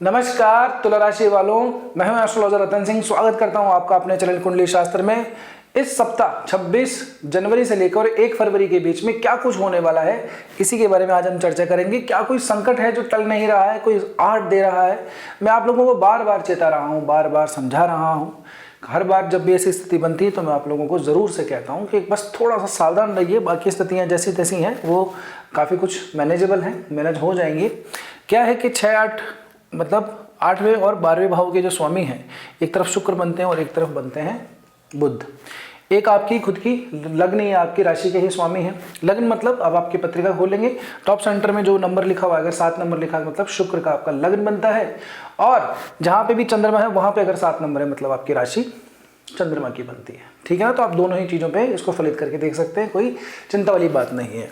नमस्कार तुला राशि वालों, मैं हूं एस्ट्रोलॉजर रतन सिंह। स्वागत करता हूं आपका अपने चैनल कुंडली शास्त्र में। इस सप्ताह 26 जनवरी से लेकर 1 फरवरी के बीच में क्या कुछ होने वाला है, इसी के बारे में आज हम चर्चा करेंगे। क्या कोई संकट है जो टल नहीं रहा है, कोई आहट दे रहा है? मैं आप लोगों को बार बार चेता रहा हूँ, बार बार समझा रहा हूँ। हर बार जब भी ऐसी स्थिति बनती है तो मैं आप लोगों को ज़रूर से कहता हूँ कि बस थोड़ा सा सावधान रहिए। बाकी स्थितियाँ जैसी तैसी हैं वो काफ़ी कुछ मैनेजेबल हैं, मैनेज हो जाएंगी। क्या है कि 6-8 मतलब 8वें और 12वें भाव के जो स्वामी हैं, एक तरफ शुक्र बनते हैं और एक तरफ बनते हैं बुध। एक आपकी खुद की लग्न या आपकी राशि के ही स्वामी हैं। लग्न मतलब अब आपकी पत्रिका खोलेंगे, टॉप सेंटर में जो नंबर लिखा हुआ है, अगर 7 नंबर लिखा है मतलब शुक्र का आपका लग्न बनता है। और जहां पे भी चंद्रमा है वहां पे अगर 7 नंबर है मतलब आपकी राशि चंद्रमा की बनती है। ठीक है ना? तो आप दोनों ही चीज़ों पे इसको फलित करके देख सकते हैं, कोई चिंता वाली बात नहीं है।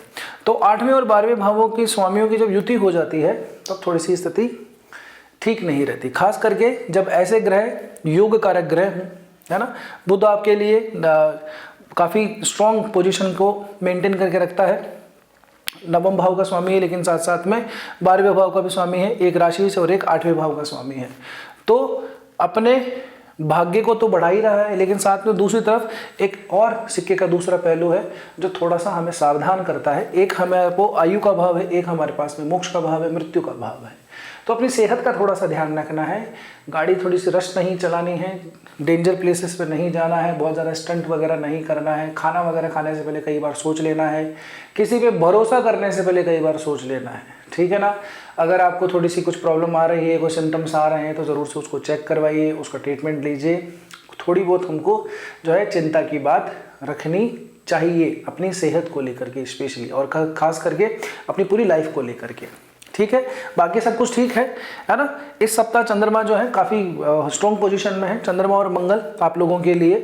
तो 8वें और 12वें भावों की स्वामियों की जब युति हो जाती है तब थोड़ी सी स्थिति ठीक नहीं रहती, खास करके जब ऐसे ग्रह योग कारक ग्रह हों, है ना। बुध आपके लिए काफ़ी स्ट्रॉन्ग पोजीशन को मेंटेन करके रखता है, नवम भाव का स्वामी है, लेकिन साथ साथ में 12वें भाव का भी स्वामी है, एक राशि से और एक 8वें भाव का स्वामी है। तो अपने भाग्य को तो बढ़ा ही रहा है, लेकिन साथ में दूसरी तरफ एक और सिक्के का दूसरा पहलू है जो थोड़ा सा हमें सावधान करता है। एक हमारे को आयु का भाव है, एक हमारे पास में मोक्ष का भाव है, मृत्यु का भाव है। तो अपनी सेहत का थोड़ा सा ध्यान रखना है, गाड़ी थोड़ी सी रश नहीं चलानी है, डेंजर प्लेसेस पे नहीं जाना है, बहुत ज़्यादा स्टंट वगैरह नहीं करना है, खाना वगैरह खाने से पहले कई बार सोच लेना है, किसी पे भरोसा करने से पहले कई बार सोच लेना है। ठीक है ना? अगर आपको थोड़ी सी कुछ प्रॉब्लम आ रही है, कोई सिम्टम्स आ रहे हैं तो ज़रूर से उसको चेक करवाइए, उसका ट्रीटमेंट लीजिए। थोड़ी बहुत हमको जो है चिंता की बात रखनी चाहिए अपनी सेहत को लेकर के स्पेशली, और खास करके अपनी पूरी लाइफ को लेकर के। ठीक है, बाकी सब कुछ ठीक है ना। इस सप्ताह चंद्रमा जो है काफ़ी स्ट्रॉन्ग पोजीशन में है। चंद्रमा और मंगल आप लोगों के लिए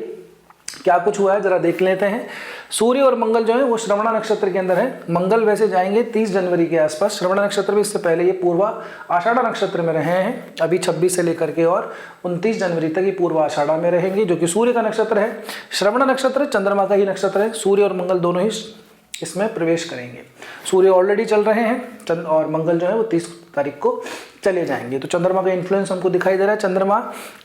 क्या कुछ हुआ है जरा देख लेते हैं। सूर्य और मंगल जो है वो श्रवण नक्षत्र के अंदर है। मंगल वैसे जाएंगे 30 जनवरी के आसपास। श्रवण नक्षत्र में इससे पहले ये पूर्वा आषाढ़ा नक्षत्र में रहे हैं, अभी 26 से लेकर के और 29 जनवरी तक ये पूर्वा आषाढ़ा में रहेंगे, जो कि सूर्य का नक्षत्र है। श्रवण नक्षत्र चंद्रमा का ही नक्षत्र है। सूर्य और मंगल दोनों ही इसमें प्रवेश करेंगे। सूर्य ऑलरेडी चल रहे हैं और मंगल जो है वो 30 तारीख को चले जाएंगे। तो चंद्रमा का इन्फ्लुएंस हमको दिखाई दे रहा है। चंद्रमा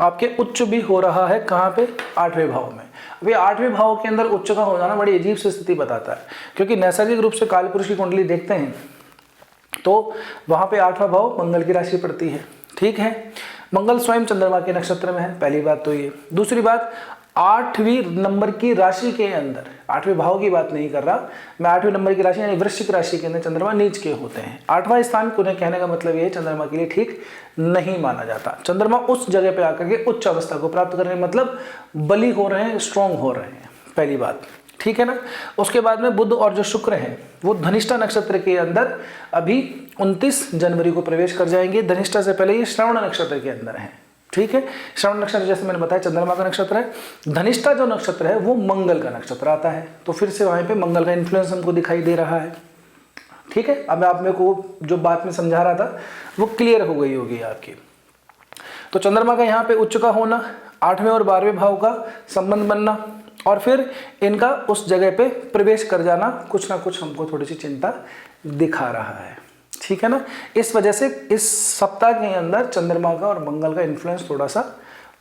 आपके उच्च भी हो रहा है, कहाँ पे? 8वें भाव में। अभी 8वें भाव के अंदर उच्च का हो जाना बड़ी अजीब सी स्थिति बताता है, क्योंकि नैसर्गिक रूप से कालपुरुष की कुंडली देखते हैं तो वहाँ पे 8वां भाव मंगल की राशि पड़ती है। ठीक है, मंगल स्वयं चंद्रमा के नक्षत्र में है, पहली बात तो ये। दूसरी बात, 8वीं नंबर की राशि के अंदर, 8वें भाव की बात नहीं कर रहा मैं, 8वें नंबर की राशि यानी वृश्चिक राशि के अंदर चंद्रमा नीच के होते हैं। 8वां स्थान उन्हें कहने का मतलब ये है चंद्रमा के लिए ठीक नहीं माना जाता। चंद्रमा उस जगह पे आकर के उच्च अवस्था को प्राप्त करने मतलब बली हो रहे हैं, स्ट्रॉन्ग हो रहे हैं, पहली बात। ठीक है ना? उसके बाद में बुध और जो शुक्र हैं वो धनिष्ठा नक्षत्र के अंदर अभी 29 जनवरी को प्रवेश कर जाएंगे। धनिष्ठा से पहले ये श्रवण नक्षत्र के अंदर है। ठीक है, श्रवण नक्षत्र जैसे मैंने बताया चंद्रमा का नक्षत्र है। धनिष्ठा जो नक्षत्र है वो मंगल का नक्षत्र आता है, तो फिर से वहाँ पे मंगल का इन्फ्लुएंस हमको दिखाई दे रहा है। ठीक है, अब आप मेरे को जो बात में समझा रहा था वो क्लियर हो गई होगी आपकी। तो चंद्रमा का यहाँ पे उच्च का होना, 8वें और 12वें भाव का संबंध बनना और फिर इनका उस जगह पे प्रवेश कर जाना कुछ ना कुछ हमको थोड़ी सी चिंता दिखा रहा है। ठीक है ना? इस वजह से इस सप्ताह के अंदर चंद्रमा का और मंगल का इन्फ्लुएंस थोड़ा सा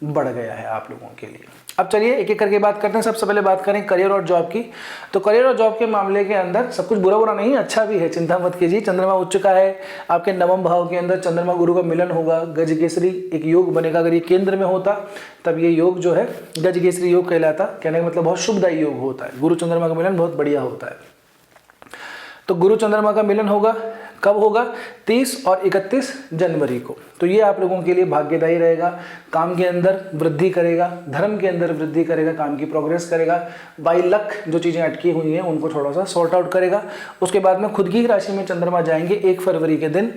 बढ़ गया है आप लोगों के लिए। अब चलिए एक एक करके बात करते हैं। सबसे पहले बात करें करियर और जॉब की। तो करियर और जॉब के मामले के अंदर सब कुछ बुरा नहीं, अच्छा भी है, चिंता मत कीजिए। चंद्रमा उच्च का है, आपके नवम भाव के अंदर चंद्रमा गुरु का मिलन होगा, गजकेसरी एक योग बनेगा। अगर ये केंद्र में होता तब ये योग जो है गजकेसरी योग कहलाता। कहने का मतलब बहुत शुभदायी योग होता है, गुरु चंद्रमा का मिलन बहुत बढ़िया होता है। तो गुरु चंद्रमा का मिलन होगा, कब होगा? 30 और 31 जनवरी को। तो ये आप लोगों के लिए भाग्यदायी रहेगा, काम के अंदर वृद्धि करेगा, धर्म के अंदर वृद्धि करेगा, काम की प्रोग्रेस करेगा। बाई लक जो चीज़ें अटकी हुई हैं उनको थोड़ा सा सॉर्ट आउट करेगा। उसके बाद में खुद की ही राशि में चंद्रमा जाएंगे 1 फरवरी के दिन।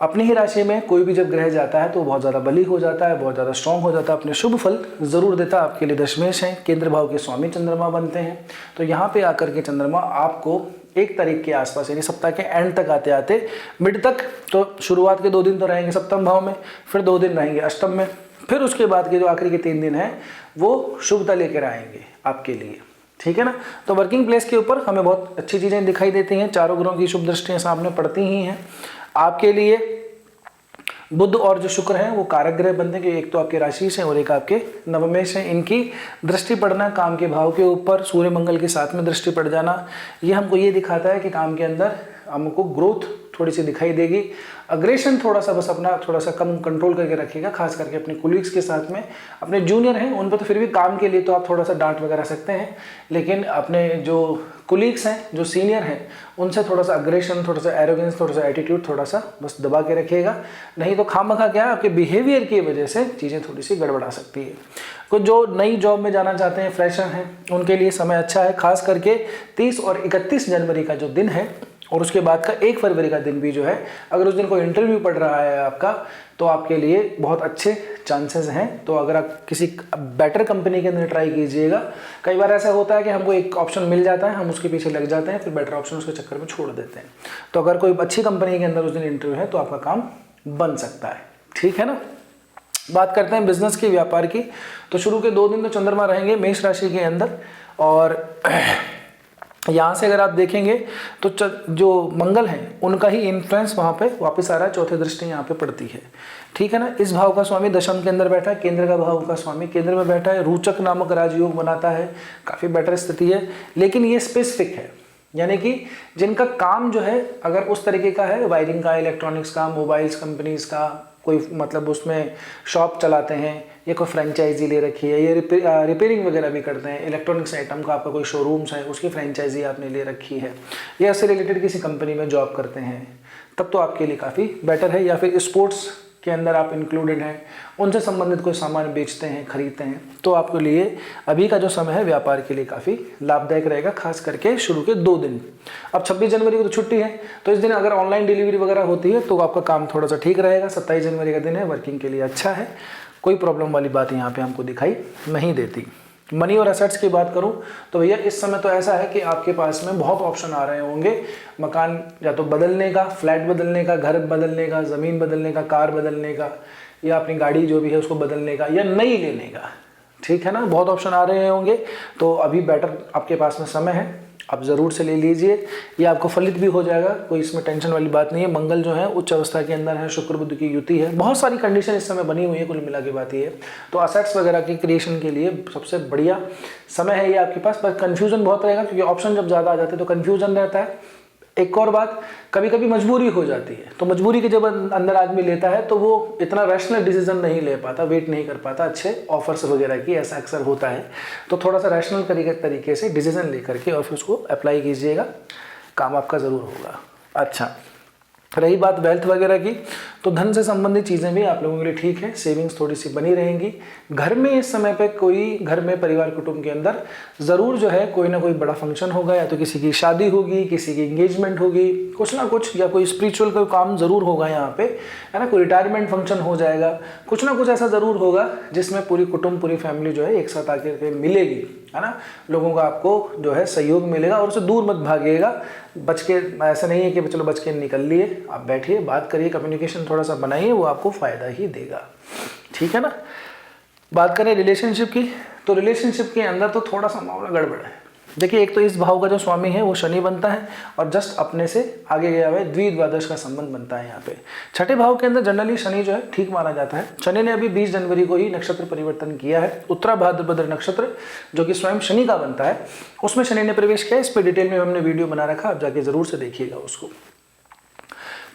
अपनी ही राशि में कोई भी जब ग्रह जाता है तो बहुत ज़्यादा बली हो जाता है, बहुत ज़्यादा स्ट्रॉन्ग हो जाता है, अपने शुभ फल जरूर देता है। आपके लिए दशमेश हैं, केंद्र भाव के स्वामी चंद्रमा बनते हैं। तो यहाँ पे आकर के चंद्रमा आपको 1 तारीख के आसपास यानी सप्ताह के एंड तक आते आते मिड तक, तो शुरुआत के 2 दिन तो रहेंगे सप्तम भाव में, फिर 2 दिन रहेंगे अष्टम में, फिर उसके बाद के जो आखिरी के 3 दिन हैं वो शुभता लेकर आएंगे आपके लिए। ठीक है ना? तो वर्किंग प्लेस के ऊपर हमें बहुत अच्छी चीज़ें दिखाई देती हैं, चारों ग्रहों की शुभ दृष्टियाँ सामने पड़ती ही हैं आपके लिए। बुध और जो शुक्र हैं वो कारक ग्रह बनते हैं, कि एक तो आपके राशि से और एक आपके नवमेश है। इनकी दृष्टि पड़ना काम के भाव के ऊपर, सूर्य मंगल के साथ में दृष्टि पड़ जाना, ये हमको ये दिखाता है कि काम के अंदर हमको ग्रोथ थोड़ी सी दिखाई देगी। अग्रेशन थोड़ा सा बस अपना थोड़ा सा कम कंट्रोल करके रखिएगा, खास करके अपने कोलीग्स के साथ में। अपने जूनियर हैं उन पर तो फिर भी काम के लिए तो आप थोड़ा सा डांट वगैरह सकते हैं, लेकिन अपने जो कोलीग्स हैं, जो सीनियर हैं, उनसे थोड़ा सा अग्रेशन, थोड़ा सा एरोगेंस, थोड़ा सा एटीट्यूड थोड़ा सा बस दबा के रखिएगा, नहीं तो खामखा क्या आपके बिहेवियर की वजह से चीज़ें थोड़ी सी गड़बड़ा सकती है। कुछ जो नई जॉब में जाना चाहते हैं, फ्रेशर हैं, उनके लिए समय अच्छा है। खास करके 30 और 31 जनवरी का जो दिन है और उसके बाद का 1 फरवरी का दिन भी जो है, अगर उस दिन कोई इंटरव्यू पड़ रहा है आपका, तो आपके लिए बहुत अच्छे चांसेस हैं। तो अगर आप किसी बेटर कंपनी के अंदर ट्राई कीजिएगा। कई बार ऐसा होता है कि हमको एक ऑप्शन मिल जाता है, हम उसके पीछे लग जाते हैं, फिर बेटर ऑप्शन उसके चक्कर में छोड़ देते हैं। तो अगर कोई अच्छी कंपनी के अंदर उस दिन इंटरव्यू है तो आपका काम बन सकता है, ठीक है ना। बात करते हैं बिजनेस की, व्यापार की। तो शुरू के 2 दिन तो चंद्रमा रहेंगे मेष राशि के अंदर, और यहाँ से अगर आप देखेंगे तो जो मंगल हैं उनका ही इन्फ्लुएंस वहाँ पे वापस आ रहा है, चौथे दृष्टि यहाँ पे पड़ती है, ठीक है ना। इस भाव का स्वामी दशम के अंदर बैठा है, केंद्र का भाव का स्वामी केंद्र में बैठा है, रोचक नामक राजयोग बनाता है, काफ़ी बेटर स्थिति है। लेकिन ये स्पेसिफिक है, यानी कि जिनका काम जो है अगर उस तरीके का है, वायरिंग का, इलेक्ट्रॉनिक्स का, मोबाइल्स कंपनीज का, कोई मतलब उसमें शॉप चलाते हैं या कोई फ्रेंचाइजी ले रखी है, ये रिपेयरिंग वगैरह भी करते हैं, इलेक्ट्रॉनिक्स आइटम का आपका कोई शोरूम्स है उसकी फ्रेंचाइजी आपने ले रखी है, या इससे रिलेटेड किसी कंपनी में जॉब करते हैं, तब तो आपके लिए काफ़ी बेटर है। या फिर स्पोर्ट्स के अंदर आप इंक्लूडेड हैं, उनसे संबंधित कोई सामान बेचते हैं, खरीदते हैं, तो आपके लिए अभी का जो समय है व्यापार के लिए काफ़ी लाभदायक रहेगा, खास करके शुरू के 2 दिन। अब 26 जनवरी को तो छुट्टी है, तो इस दिन अगर ऑनलाइन डिलीवरी वगैरह होती है तो आपका काम थोड़ा सा ठीक रहेगा। 27 जनवरी का दिन है, वर्किंग के लिए अच्छा है, कोई प्रॉब्लम वाली बात यहाँ पे हमको दिखाई नहीं देती। मनी और एसेट्स की बात करूं तो भैया इस समय तो ऐसा है कि आपके पास में बहुत ऑप्शन आ रहे होंगे, मकान या तो बदलने का, फ्लैट बदलने का, घर बदलने का, ज़मीन बदलने का, कार बदलने का, या अपनी गाड़ी जो भी है उसको बदलने का, या नई लेने का, ठीक है ना। बहुत ऑप्शन आ रहे होंगे, तो अभी बेटर आपके पास में समय है, आप ज़रूर से ले लीजिए, ये आपको फलित भी हो जाएगा, कोई इसमें टेंशन वाली बात नहीं है। मंगल जो है उच्च अवस्था के अंदर है, शुक्र बुध की युति है, बहुत सारी कंडीशन इस समय बनी हुई है, कुल मिला के बात ये है। तो असेट्स वगैरह की क्रिएशन के लिए सबसे बढ़िया समय है ये आपके पास, पर कन्फ्यूजन बहुत रहेगा, क्योंकि ऑप्शन जब ज़्यादा आ जाते हैं तो कन्फ्यूजन रहता है। एक और बात, कभी कभी मजबूरी हो जाती है, तो मजबूरी के जब अंदर आदमी लेता है तो वो इतना रैशनल डिसीजन नहीं ले पाता, वेट नहीं कर पाता अच्छे ऑफर्स वगैरह की, ऐसा अक्सर होता है। तो थोड़ा सा रैशनल तरीके से डिसीजन लेकर के और फिर उसको अप्लाई कीजिएगा, काम आपका ज़रूर होगा। अच्छा, रही बात वेल्थ वगैरह की, तो धन से संबंधित चीज़ें भी आप लोगों के लिए ठीक है, सेविंग्स थोड़ी सी बनी रहेंगी। घर में इस समय पे कोई, घर में परिवार कुटुंब के अंदर ज़रूर जो है कोई ना कोई बड़ा फंक्शन होगा, या तो किसी की शादी होगी, किसी की एंगेजमेंट होगी, कुछ ना कुछ, या कोई स्पिरिचुअल कोई काम ज़रूर होगा यहाँ पे, है ना। कोई रिटायरमेंट फंक्शन हो जाएगा, कुछ ना कुछ ऐसा ज़रूर होगा जिसमें पूरी कुटुंब, पूरी फैमिली जो है एक साथ आकर के मिलेगी, है ना। लोगों का आपको जो है सहयोग मिलेगा, और उससे दूर मत भागिएगा, बच के, ऐसा नहीं है कि चलो बच के निकल लिए, आप बैठिए, बात करिए, कम्युनिकेशन थोड़ा सा बनाइए, वो आपको फ़ायदा ही देगा, ठीक है ना। बात करें रिलेशनशिप की, तो रिलेशनशिप के अंदर तो थोड़ा सा मामला गड़बड़ है। देखिए, एक तो इस भाव का जो स्वामी है वो शनि बनता है, और जस्ट अपने से आगे गया हुआ है, द्विद्वादश का संबंध बनता है यहाँ पे। छठे भाव के अंदर जनरली शनि जो है ठीक माना जाता है। शनि ने अभी 20 जनवरी को ही नक्षत्र परिवर्तन किया है, उत्तरा भाद्रपद नक्षत्र जो कि स्वयं शनि का बनता है, उसमें शनि ने प्रवेश किया। इस पर डिटेल में हमने वीडियो बना रखा, आप जाके जरूर से देखिएगा उसको।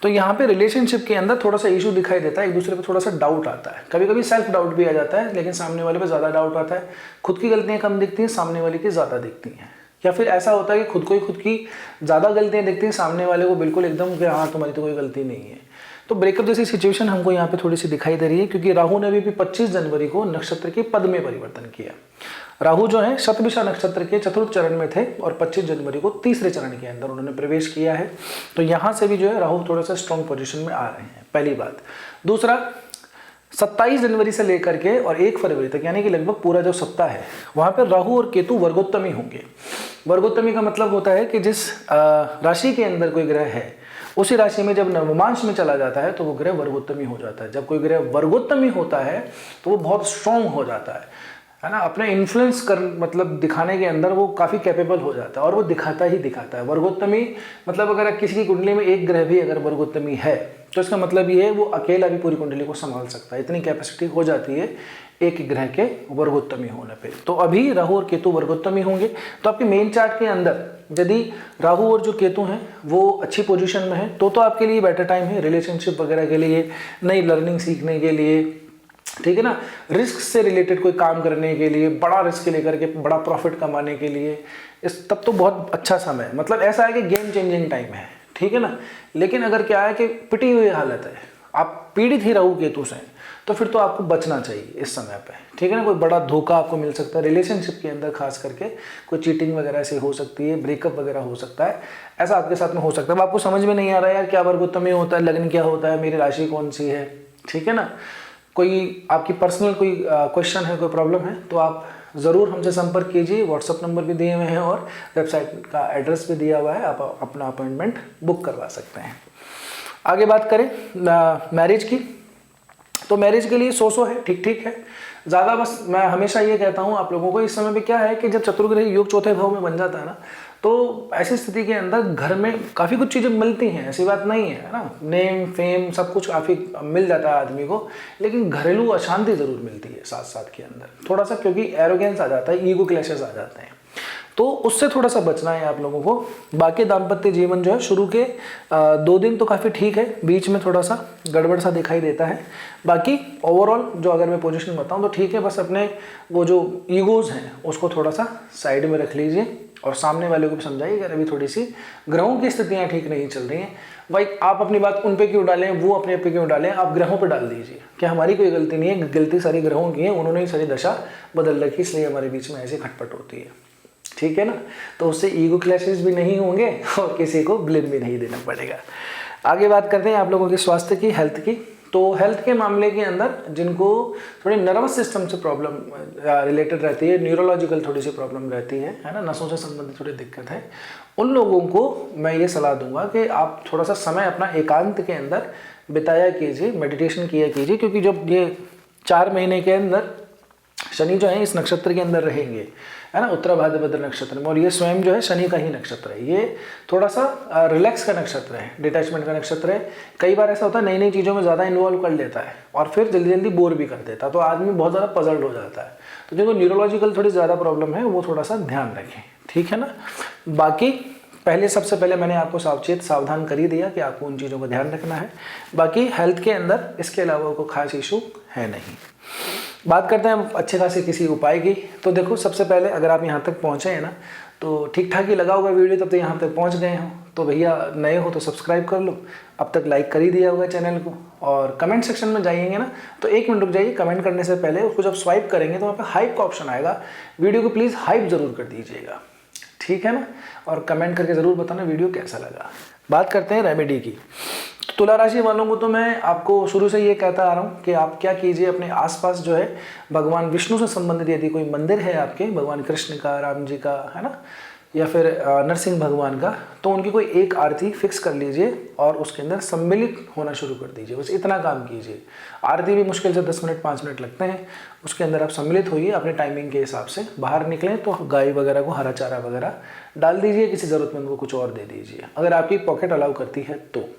तो यहाँ पे रिलेशनशिप के अंदर थोड़ा सा इशू दिखाई देता है, एक दूसरे पे थोड़ा सा डाउट आता है, कभी कभी सेल्फ डाउट भी आ जाता है, लेकिन सामने वाले पे ज़्यादा डाउट आता है। खुद की गलतियाँ कम दिखती हैं, सामने वाले की ज़्यादा दिखती हैं, या फिर ऐसा होता है कि खुद की ज़्यादा गलतियाँ दिखती हैं, सामने वाले को बिल्कुल एकदम कि हाँ तुम्हारी तो कोई गलती नहीं है। तो ब्रेकअप जैसी सिचुएशन हमको यहाँ पे थोड़ी सी दिखाई दे रही है, क्योंकि राहु ने भी 25 जनवरी को नक्षत्र के पद में परिवर्तन किया। राहु जो है शतभिषा नक्षत्र के चतुर्थ चरण में थे, और 25 जनवरी को तीसरे चरण के अंदर उन्होंने प्रवेश किया है। तो यहाँ से भी जो है राहु थोड़ा सा स्ट्रॉन्ग पोजीशन में आ रहे हैं, पहली बात। दूसरा, 27 जनवरी से लेकर के और 1 फरवरी तक, यानी कि लगभग पूरा जो सप्ताह है, वहाँ पर राहु और केतु वर्गोत्तमी होंगे। वर्गोत्तमी का मतलब होता है कि जिस राशि के अंदर कोई ग्रह है, उसी राशि में जब नवमांश में चला जाता है तो वो ग्रह वर्गोत्तमी हो जाता है। जब कोई ग्रह वर्गोत्तमी होता है तो वो बहुत स्ट्रॉन्ग हो जाता है ना, अपने इन्फ्लुएंस कर मतलब दिखाने के अंदर वो काफ़ी कैपेबल हो जाता है, और वो दिखाता ही दिखाता है। वर्गोत्तमी मतलब अगर किसी की कुंडली में एक ग्रह भी अगर वर्गोत्तमी है तो इसका मतलब ये है वो अकेला भी पूरी कुंडली को संभाल सकता है, इतनी कैपेसिटी हो जाती है एक ग्रह के वर्गोत्तमी होने पे। तो अभी राहु और केतु वर्गोत्तमी होंगे, तो आपके मेन चार्ट के अंदर यदि राहु और जो केतु हैं वो अच्छी पोजीशन में है तो आपके लिए बेटर टाइम है रिलेशनशिप वगैरह के लिए, नई लर्निंग सीखने के लिए, ठीक है ना, रिस्क से रिलेटेड कोई काम करने के लिए, बड़ा रिस्क लेकर के बड़ा प्रॉफिट कमाने के लिए, इस तब तो बहुत अच्छा समय है। मतलब ऐसा है कि गेम चेंजिंग टाइम है, ठीक है ना। लेकिन अगर क्या है कि पिटी हुई हालत है, आप पीड़ित ही राहु केतु से, तो फिर तो आपको बचना चाहिए इस समय पे, ठीक है ना। कोई बड़ा धोखा आपको मिल सकता है रिलेशनशिप के अंदर, खास करके कोई चीटिंग वगैरह से हो सकती है, ब्रेकअप वगैरह हो सकता है, ऐसा आपके साथ में हो सकता है। अब आपको समझ में नहीं आ रहा है यार क्या वर्गोत्तमी होता है, लग्न क्या होता है, मेरी राशि कौन सी है, ठीक है ना, कोई आपकी पर्सनल कोई क्वेश्चन है, कोई प्रॉब्लम है, तो आप ज़रूर हमसे संपर्क कीजिए। व्हाट्सअप नंबर भी दिए हुए हैं और वेबसाइट का एड्रेस भी दिया हुआ है, आप अपना अपॉइंटमेंट बुक करवा सकते हैं। आगे बात करें मैरिज की, तो मैरिज के लिए 100 है, ठीक ठीक है ज़्यादा। बस मैं हमेशा ये कहता हूँ आप लोगों को, इस समय पे क्या है कि जब चतुर्ग्रही योग चौथे भाव में बन जाता है ना, तो ऐसी स्थिति के अंदर घर में काफ़ी कुछ चीज़ें मिलती हैं, ऐसी बात नहीं है ना, नेम फेम सब कुछ काफ़ी मिल जाता है आदमी को, लेकिन घरेलू अशांति ज़रूर मिलती है साथ साथ के अंदर थोड़ा सा, क्योंकि एरोगेंस आ जाता है, ईगो क्लैशेस आ जाते हैं, तो उससे थोड़ा सा बचना है आप लोगों को। बाकी दाम्पत्य जीवन जो है शुरू के 2 दिन तो काफ़ी ठीक है, बीच में थोड़ा सा गड़बड़ सा दिखाई देता है। बाकी ओवरऑल जो अगर मैं पोजीशन बताऊं तो ठीक है, बस अपने वो जो ईगोज़ हैं उसको थोड़ा सा साइड में रख लीजिए और सामने वाले को भी समझाइए कि अभी थोड़ी सी ग्रहों की स्थितियाँ ठीक नहीं चल रही हैं। भाई आप अपनी बात उन पे क्यों डालें, वो अपने पे क्यों डालें, आप ग्रहों पे डाल दीजिए कि हमारी कोई गलती नहीं है, गलती सारी ग्रहों की है, उन्होंने ही सारी दशा बदल रखी, इसलिए हमारे बीच में ऐसी खटपट होती है, ठीक है ना। तो उससे ईगो क्लैशेस भी नहीं होंगे और किसी को ब्लेम भी नहीं देना पड़ेगा। आगे बात करते हैं आप लोगों के स्वास्थ्य की, हेल्थ की। तो हेल्थ के मामले के अंदर जिनको थोड़ी नर्वस सिस्टम से प्रॉब्लम रिलेटेड रहती है, न्यूरोलॉजिकल थोड़ी सी प्रॉब्लम रहती है ना, नसों से संबंधित थोड़ी दिक्कत है, उन लोगों को मैं ये सलाह दूंगा कि आप थोड़ा सा समय अपना एकांत के अंदर बिताया कीजिए, मेडिटेशन किया कीजिए, क्योंकि जब ये 4 महीने के अंदर शनि जो है इस नक्षत्र के अंदर रहेंगे, है ना, उत्तरा भाद्रपद नक्षत्र में, और ये स्वयं जो है शनि का ही नक्षत्र है, ये थोड़ा सा रिलैक्स का नक्षत्र है, डिटैचमेंट का नक्षत्र है। कई बार ऐसा होता है नई नई चीज़ों में ज़्यादा इन्वॉल्व कर लेता है और फिर जल्दी जल्दी बोर भी कर देता है, तो आदमी बहुत ज़्यादा पजल्ड हो जाता है। तो जिनको न्यूरोलॉजिकल थोड़ी ज़्यादा प्रॉब्लम है वो थोड़ा सा ध्यान रखें, ठीक है ना। बाकी सबसे पहले मैंने आपको सावधान कर ही दिया कि आपको उन चीज़ों का ध्यान रखना है। बाकी हेल्थ के अंदर इसके अलावा कोई खास इशू है नहीं। बात करते हैं अच्छे खासे किसी उपाय की। तो देखो, सबसे पहले अगर आप यहाँ तक पहुँचे हैं ना, तो ठीक ठाक ही लगा होगा वीडियो, तब तो यहाँ तक पहुँच गए हो, तो भैया नए हो तो सब्सक्राइब कर लो, अब तक लाइक कर ही दिया होगा चैनल को। और कमेंट सेक्शन में जाइएंगे ना, तो 1 मिनट रुक जाइए, कमेंट करने से पहले उसको जब स्वाइप करेंगे तो वहाँ पर हाइप का ऑप्शन आएगा, वीडियो को प्लीज़ हाइप ज़रूर कर दीजिएगा, ठीक है ना। और कमेंट करके ज़रूर बताना वीडियो कैसा लगा। बात करते हैं रेमेडी की। तुला राशि वालों को तो मैं आपको शुरू से ये कहता आ रहा हूँ कि आप क्या कीजिए, अपने आसपास जो है भगवान विष्णु से संबंधित यदि कोई मंदिर है आपके, भगवान कृष्ण का, राम जी का, है ना, या फिर नरसिंह भगवान का, तो उनकी कोई एक आरती फिक्स कर लीजिए और उसके अंदर सम्मिलित होना शुरू कर दीजिए। बस इतना काम कीजिए। आरती भी मुश्किल से 10 मिनट 5 मिनट लगते हैं, उसके अंदर आप सम्मिलित होइए अपने टाइमिंग के हिसाब से। बाहर निकलें तो गाय वगैरह को हरा चारा वगैरह डाल दीजिए, किसी ज़रूरतमंद को कुछ और दे दीजिए, अगर आपकी पॉकेट अलाउ करती है तो।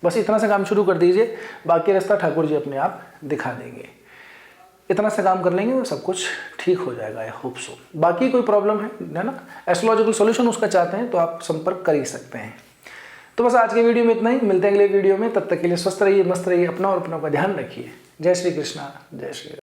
बस इतना सा काम शुरू कर दीजिए, बाकी रास्ता ठाकुर जी अपने आप दिखा देंगे। इतना सा काम कर लेंगे तो सब कुछ ठीक हो जाएगा, आई होप सो। बाकी कोई प्रॉब्लम है ना, एस्ट्रोलॉजिकल सॉल्यूशन उसका चाहते हैं तो आप संपर्क कर ही सकते हैं। तो बस आज के वीडियो में इतना ही, मिलते हैं अगले वीडियो में। तब तक के लिए स्वस्थ रहिए, मस्त रहिए, अपना और अपनों का ध्यान रखिए। जय श्री कृष्णा, जय श्री।